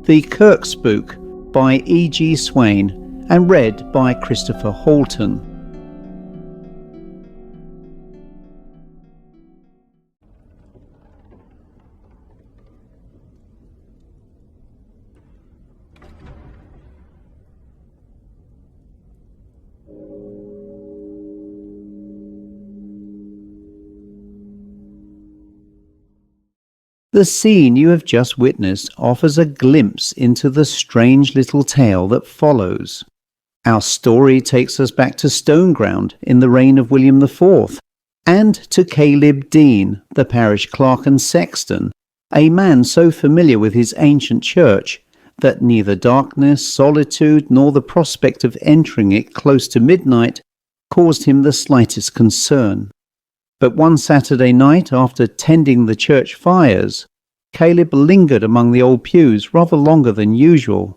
The Kirk Spook by E.G. Swain and read by Christopher Halton. The scene you have just witnessed offers a glimpse into the strange little tale that follows. Our story takes us back to Stoneground in the reign of William IV, and to Caleb Dean, the parish clerk and sexton, a man so familiar with his ancient church that neither darkness, solitude, nor the prospect of entering it close to midnight caused him the slightest concern. But one Saturday night, after tending the church fires, Caleb lingered among the old pews rather longer than usual,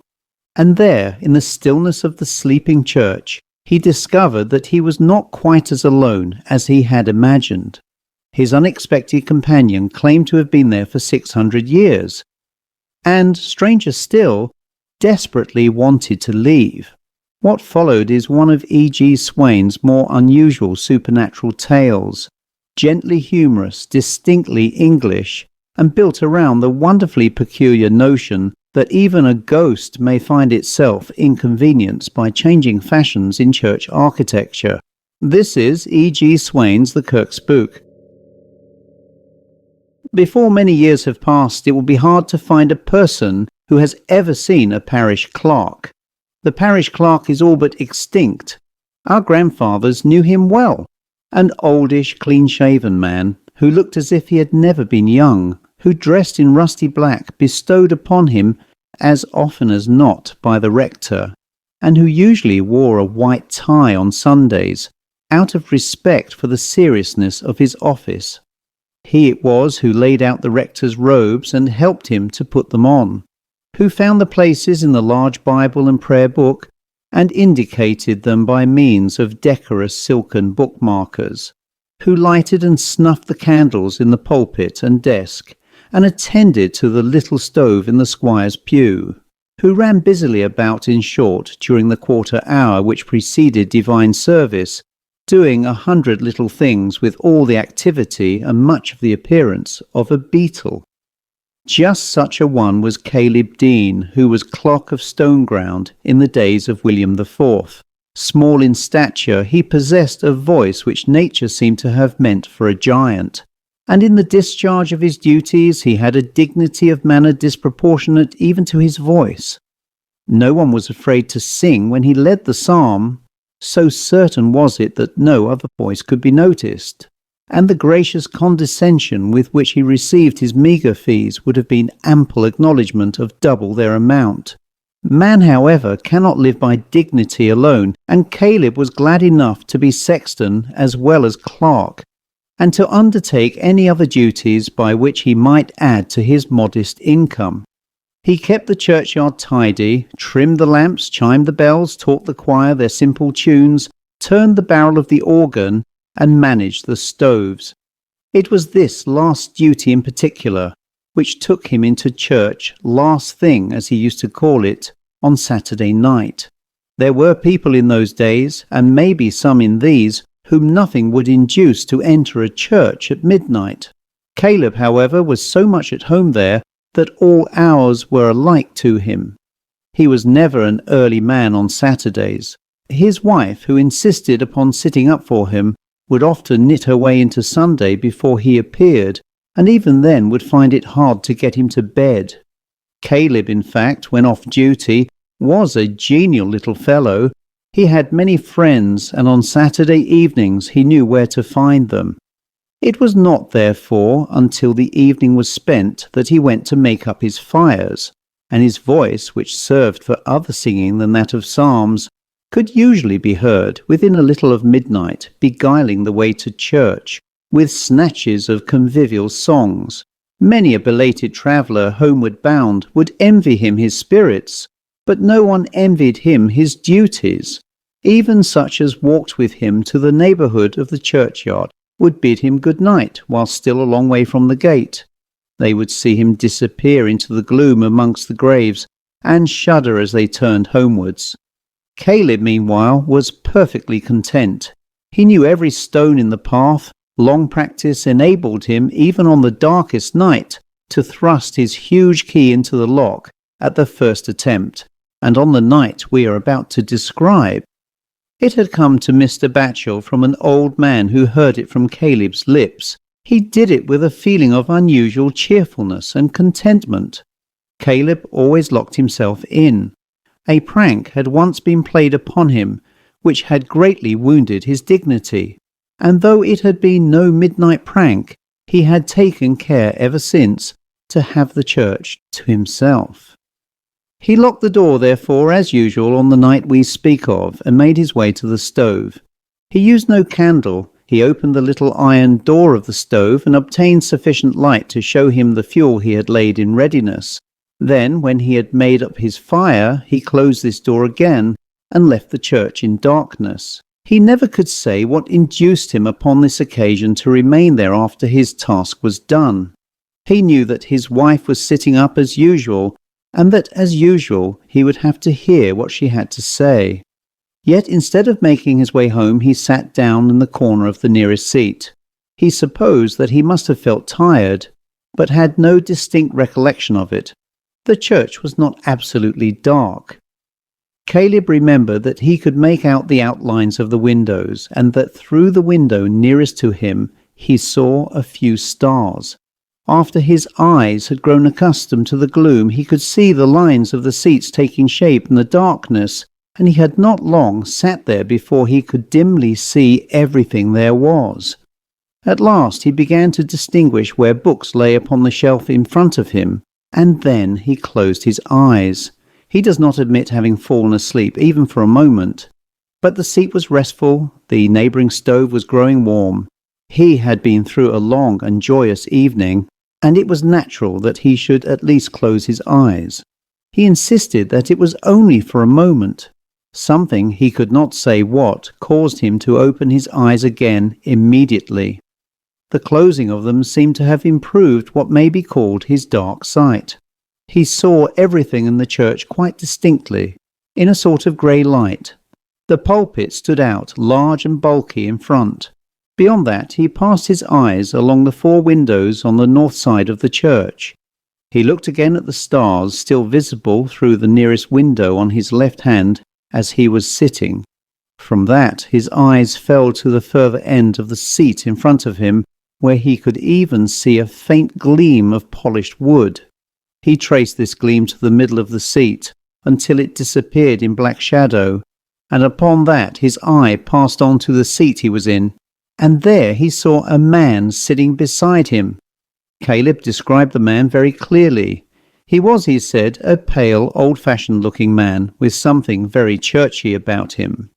and there, in the stillness of the sleeping church, he discovered that he was not quite as alone as he had imagined. His unexpected companion claimed to have been there for 600 years, and, stranger still, desperately wanted to leave. What followed is one of E.G. Swain's more unusual supernatural tales, gently humorous, distinctly English, and built around the wonderfully peculiar notion that even a ghost may find itself inconvenienced by changing fashions in church architecture. This is E.G. Swain's The Kirk Spook. Before many years have passed, it will be hard to find a person who has ever seen a parish clerk. The parish clerk is all but extinct. Our grandfathers knew him well. An oldish, clean-shaven man, who looked as if he had never been young, who dressed in rusty black bestowed upon him as often as not by the rector, and who usually wore a white tie on Sundays, out of respect for the seriousness of his office. He it was who laid out the rector's robes and helped him to put them on, who found the places in the large Bible and prayer book, and indicated them by means of decorous silken bookmarkers, who lighted and snuffed the candles in the pulpit and desk, and attended to the little stove in the squire's pew, who ran busily about, in short, during the quarter hour which preceded divine service, doing 100 little things with all the activity and much of the appearance of a beetle. Just such a one was Caleb Dean, who was clerk of Stoneground in the days of William IV. Small in stature, he possessed a voice which nature seemed to have meant for a giant, and in the discharge of his duties he had a dignity of manner disproportionate even to his voice. No one was afraid to sing when he led the psalm, so certain was it that no other voice could be noticed, and the gracious condescension with which he received his meagre fees would have been ample acknowledgment of double their amount. Man, however, cannot live by dignity alone, and Caleb was glad enough to be sexton as well as clerk, and to undertake any other duties by which he might add to his modest income. He kept the churchyard tidy, trimmed the lamps, chimed the bells, taught the choir their simple tunes, turned the barrel of the organ, and managed the stoves. It was this last duty in particular which took him into church last thing, as he used to call it, on Saturday night. There were people in those days, and maybe some in these, whom nothing would induce to enter a church at midnight. Caleb, however, was so much at home there that all hours were alike to him. He was never an early man on Saturdays. His wife, who insisted upon sitting up for him, would often knit her way into Sunday before he appeared, and even then would find it hard to get him to bed. Caleb, in fact, when off duty, was a genial little fellow. He had many friends, and on Saturday evenings he knew where to find them. It was not, therefore, until the evening was spent that he went to make up his fires, and his voice, which served for other singing than that of psalms, could usually be heard within a little of midnight, beguiling the way to church, with snatches of convivial songs. Many a belated traveller, homeward bound, would envy him his spirits, but no one envied him his duties. Even such as walked with him to the neighbourhood of the churchyard would bid him good night while still a long way from the gate. They would see him disappear into the gloom amongst the graves, and shudder as they turned homewards. Caleb, meanwhile, was perfectly content. He knew every stone in the path. Long practice enabled him, even on the darkest night, to thrust his huge key into the lock at the first attempt, and on the night we are about to describe. It had come to Mr. Batchel from an old man who heard it from Caleb's lips. He did it with a feeling of unusual cheerfulness and contentment. Caleb always locked himself in. A prank had once been played upon him, which had greatly wounded his dignity, and though it had been no midnight prank, he had taken care ever since to have the church to himself. He locked the door, therefore, as usual on the night we speak of, and made his way to the stove. He used no candle. He opened the little iron door of the stove and obtained sufficient light to show him the fuel he had laid in readiness. Then, when he had made up his fire, he closed this door again and left the church in darkness. He never could say what induced him upon this occasion to remain there after his task was done. He knew that his wife was sitting up as usual, and that as usual he would have to hear what she had to say. Yet instead of making his way home, he sat down in the corner of the nearest seat. He supposed that he must have felt tired, but had no distinct recollection of it. The church was not absolutely dark. Caleb remembered that he could make out the outlines of the windows, and that through the window nearest to him he saw a few stars. After his eyes had grown accustomed to the gloom, he could see the lines of the seats taking shape in the darkness, and he had not long sat there before he could dimly see everything there was. At last he began to distinguish where books lay upon the shelf in front of him, and then he closed his eyes. He does not admit having fallen asleep, even for a moment. But the seat was restful, the neighbouring stove was growing warm. He had been through a long and joyous evening, and it was natural that he should at least close his eyes. He insisted that it was only for a moment. Something, he could not say what, caused him to open his eyes again immediately. The closing of them seemed to have improved what may be called his dark sight. He saw everything in the church quite distinctly, in a sort of grey light. The pulpit stood out, large and bulky in front. Beyond that, he passed his eyes along the 4 windows on the north side of the church. He looked again at the stars still visible through the nearest window on his left hand as he was sitting. From that, his eyes fell to the further end of the seat in front of him, where he could even see a faint gleam of polished wood. He traced this gleam to the middle of the seat until it disappeared in black shadow, and upon that his eye passed on to the seat he was in, and there he saw a man sitting beside him. Caleb described the man very clearly. He was, he said, a pale, old-fashioned looking man with something very churchy about him.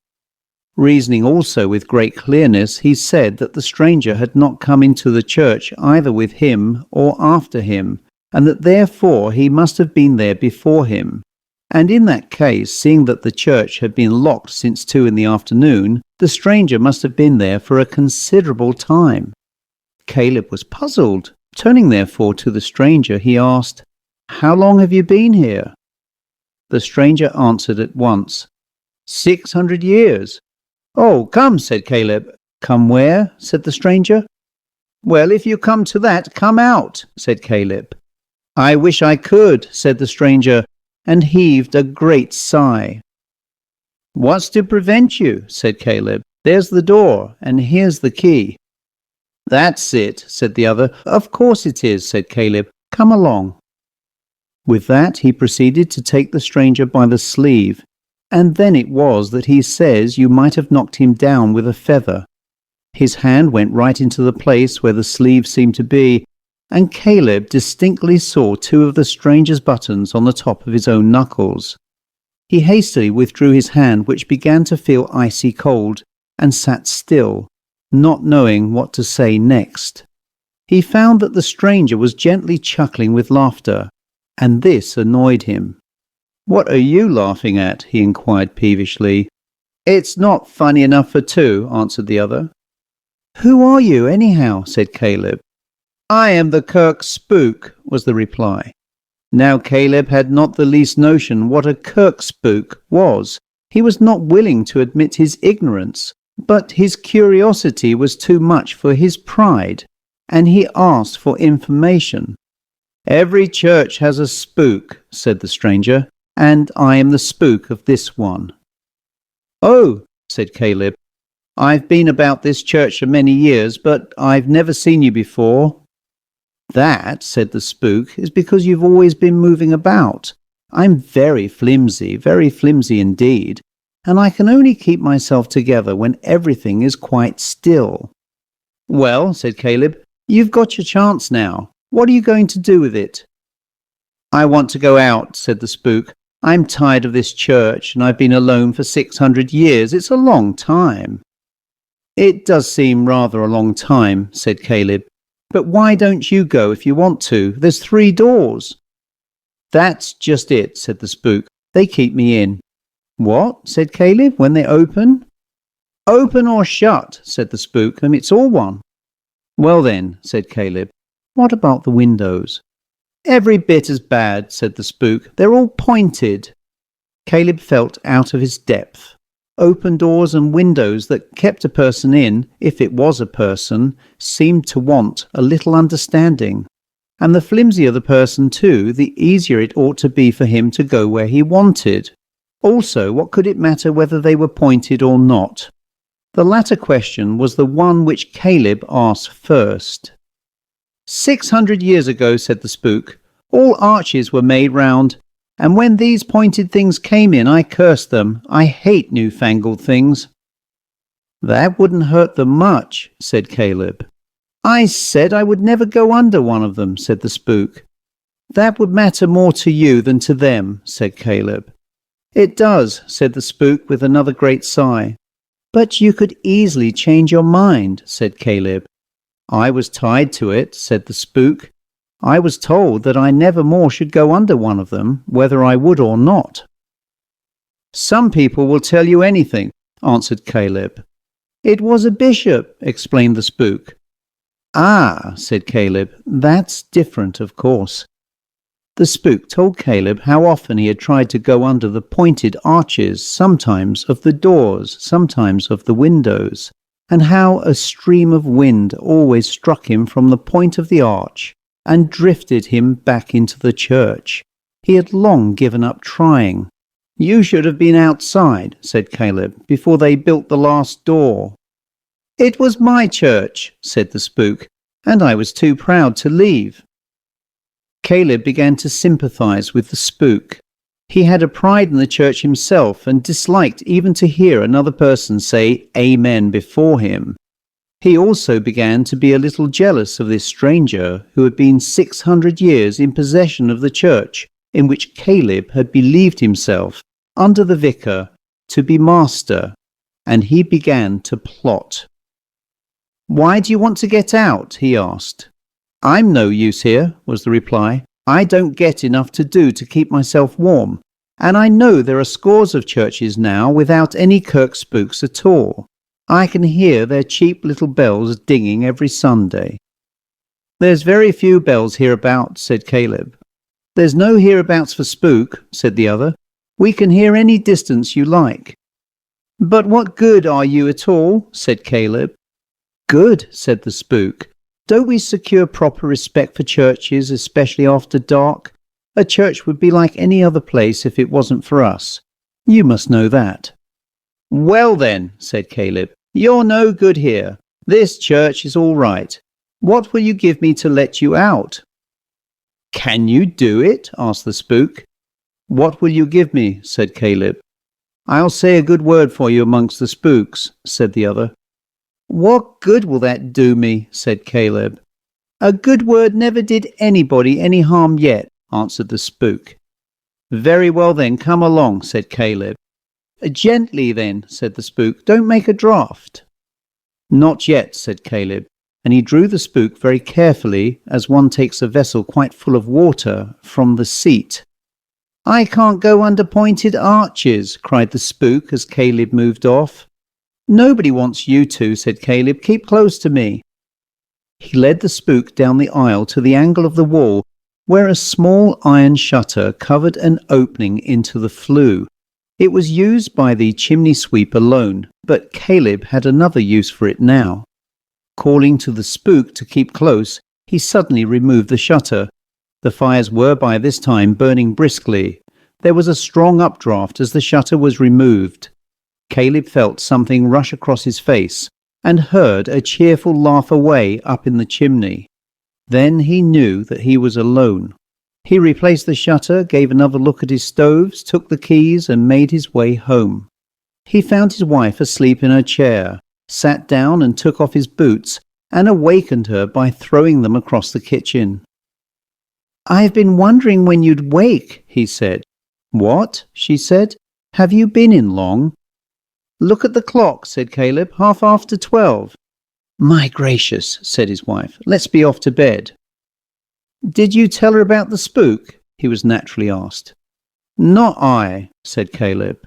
Reasoning also with great clearness, he said that the stranger had not come into the church either with him or after him, and that therefore he must have been there before him. And in that case, seeing that the church had been locked since 2 in the afternoon, the stranger must have been there for a considerable time. Caleb was puzzled. Turning therefore to the stranger, he asked, "How long have you been here?" The stranger answered at once, 600 years. "Oh, come," said Caleb. "Come where?" said the stranger. "Well, if you come to that, come out," said Caleb. "I wish I could," said the stranger, and heaved a great sigh. "What's to prevent you?" said Caleb. "There's the door, and here's the key." "That's it," said the other. "Of course it is," said Caleb. "Come along." With that he proceeded to take the stranger by the sleeve, and then it was that he says you might have knocked him down with a feather. His hand went right into the place where the sleeve seemed to be, and Caleb distinctly saw 2 of the stranger's buttons on the top of his own knuckles. He hastily withdrew his hand, which began to feel icy cold, and sat still, not knowing what to say next. He found that the stranger was gently chuckling with laughter, and this annoyed him. "What are you laughing at?" he inquired peevishly. "It's not funny enough for 2, answered the other. "Who are you, anyhow?" said Caleb. "I am the Kirk Spook," was the reply. Now Caleb had not the least notion what a Kirk Spook was. He was not willing to admit his ignorance, but his curiosity was too much for his pride, and he asked for information. "Every church has a spook," said the stranger, "and I am the spook of this one." "Oh," said Caleb, "I've been about this church for many years, but I've never seen you before." "That," said the spook, "is because you've always been moving about. I'm very flimsy indeed, and I can only keep myself together when everything is quite still." "Well," said Caleb, "you've got your chance now. What are you going to do with it?" "I want to go out," said the spook. "I'm tired of this church, and I've been alone for 600 years. It's a long time." "It does seem rather a long time," said Caleb. "But why don't you go if you want to? There's 3 doors. "That's just it," said the spook. "They keep me in." "What?" said Caleb. "When they open?" "Open or shut," said the spook, "and it's all one." "Well then," said Caleb, "what about the windows?" "Every bit as bad," said the spook. "They're all pointed." Caleb felt out of his depth. Open doors and windows that kept a person in, if it was a person, seemed to want a little understanding. And the flimsier the person too, the easier it ought to be for him to go where he wanted. Also, what could it matter whether they were pointed or not? The latter question was the one which Caleb asked first. 600 years ago," said the spook, "all arches were made round, and when these pointed things came in, I cursed them. I hate newfangled things." "That wouldn't hurt them much," said Caleb. "I said I would never go under one of them," said the spook. "That would matter more to you than to them," said Caleb. "It does," said the spook with another great sigh. "But you could easily change your mind," said Caleb. "I was tied to it," said the spook. "I was told that I never more should go under one of them, whether I would or not." "Some people will tell you anything," answered Caleb. "It was a bishop," explained the spook. "Ah," said Caleb, "that's different, of course." The spook told Caleb how often he had tried to go under the pointed arches, sometimes of the doors, sometimes of the windows, and how a stream of wind always struck him from the point of the arch and drifted him back into the church. He had long given up trying. "You should have been outside," said Caleb, "before they built the last door." "It was my church," said the spook, "and I was too proud to leave." Caleb began to sympathize with the spook. He had a pride in the church himself and disliked even to hear another person say "Amen" before him. He also began to be a little jealous of this stranger who had been 600 years in possession of the church in which Caleb had believed himself, under the vicar, to be master, and he began to plot. "Why do you want to get out?" he asked. "I'm no use here," was the reply. "I don't get enough to do to keep myself warm, and I know there are scores of churches now without any Kirk Spooks at all. I can hear their cheap little bells dinging every Sunday." "There's very few bells hereabouts," said Caleb. "There's no hereabouts for spook," said the other. "We can hear any distance you like." "But what good are you at all?" said Caleb. "Good," said the spook. "Don't we secure proper respect for churches, especially after dark? A church would be like any other place if it wasn't for us. You must know that." "Well then," said Caleb, "you're no good here. This church is all right. What will you give me to let you out?" "Can you do it?" asked the spook. "What will you give me?" said Caleb. "I'll say a good word for you amongst the spooks," said the other. "What good will that do me?" said Caleb. "A good word never did anybody any harm yet," answered the spook. "Very well then, come along," said Caleb. "Gently then," said the spook. "Don't make a draught." "Not yet," said Caleb, and he drew the spook very carefully, as one takes a vessel quite full of water, from the seat. "I can't go under pointed arches," cried the spook as Caleb moved off. "Nobody wants you to," said Caleb. "Keep close to me." He led the spook down the aisle to the angle of the wall where a small iron shutter covered an opening into the flue. It was used by the chimney sweep alone, but Caleb had another use for it now. Calling to the spook to keep close, he suddenly removed the shutter. The fires were by this time burning briskly. There was a strong updraft as the shutter was removed. Caleb felt something rush across his face and heard a cheerful laugh away up in the chimney. Then he knew that he was alone. He replaced the shutter, gave another look at his stoves, took the keys and made his way home. He found his wife asleep in her chair, sat down and took off his boots and awakened her by throwing them across the kitchen. "I've been wondering when you'd wake," he said. "What?" she said. "Have you been in long?" "Look at the clock," said Caleb. "Half after 12. "My gracious," said his wife. "Let's be off to bed." "Did you tell her about the spook?" he was naturally asked. "Not I," said Caleb.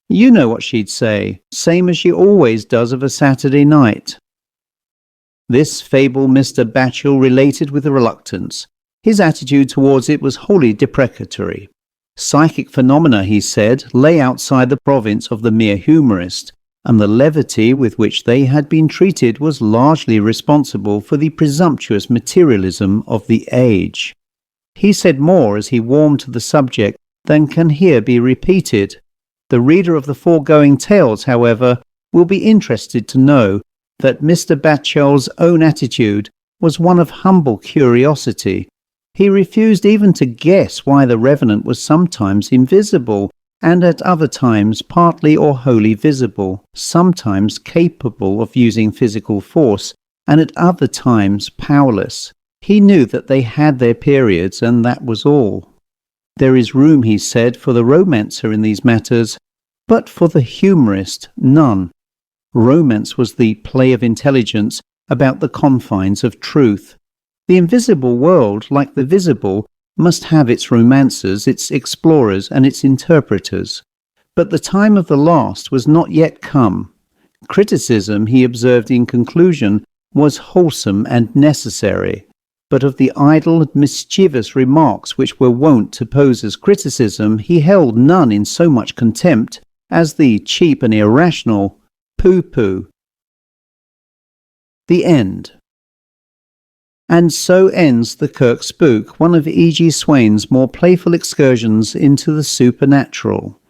"You know what she'd say, same as she always does of a Saturday night." This fable Mr. Batchel related with reluctance. His attitude towards it was wholly deprecatory. Psychic phenomena, he said, lay outside the province of the mere humorist, and the levity with which they had been treated was largely responsible for the presumptuous materialism of the age. He said more as he warmed to the subject than can here be repeated. The reader of the foregoing tales, however, will be interested to know that Mr. Batchel's own attitude was one of humble curiosity. He refused even to guess why the revenant was sometimes invisible, and at other times partly or wholly visible, sometimes capable of using physical force, and at other times powerless. He knew that they had their periods, and that was all. There is room, he said, for the romancer in these matters, but for the humorist, none. Romance was the play of intelligence about the confines of truth. The invisible world, like the visible, must have its romancers, its explorers, and its interpreters. But the time of the last was not yet come. Criticism, he observed in conclusion, was wholesome and necessary. But of the idle and mischievous remarks which were wont to pose as criticism, he held none in so much contempt as the cheap and irrational pooh-pooh. The end. And so ends the Kirk Spook, one of E.G. Swain's more playful excursions into the supernatural.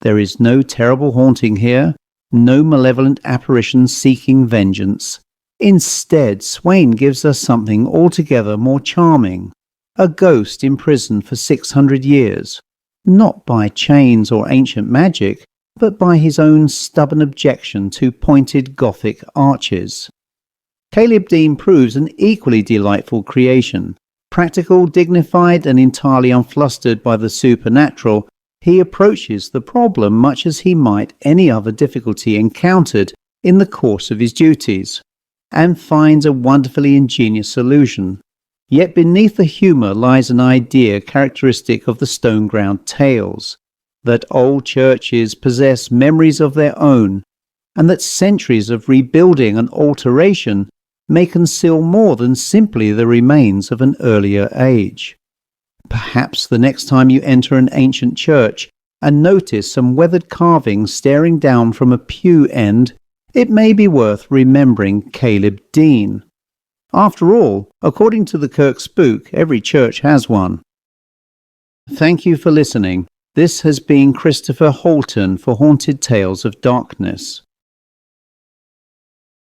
There is no terrible haunting here, no malevolent apparition seeking vengeance. Instead, Swain gives us something altogether more charming, a ghost imprisoned for 600 years, not by chains or ancient magic, but by his own stubborn objection to pointed Gothic arches. Caleb Dean proves an equally delightful creation. Practical, dignified, and entirely unflustered by the supernatural, he approaches the problem much as he might any other difficulty encountered in the course of his duties, and finds a wonderfully ingenious solution. Yet beneath the humour lies an idea characteristic of the Stoneground tales, that old churches possess memories of their own, and that centuries of rebuilding and alteration may conceal more than simply the remains of an earlier age. Perhaps the next time you enter an ancient church and notice some weathered carvings staring down from a pew end, it may be worth remembering Caleb Dean. After all, according to the Kirk Spook, every church has one. Thank you for listening. This has been Christopher Halton for Haunted Tales of Darkness.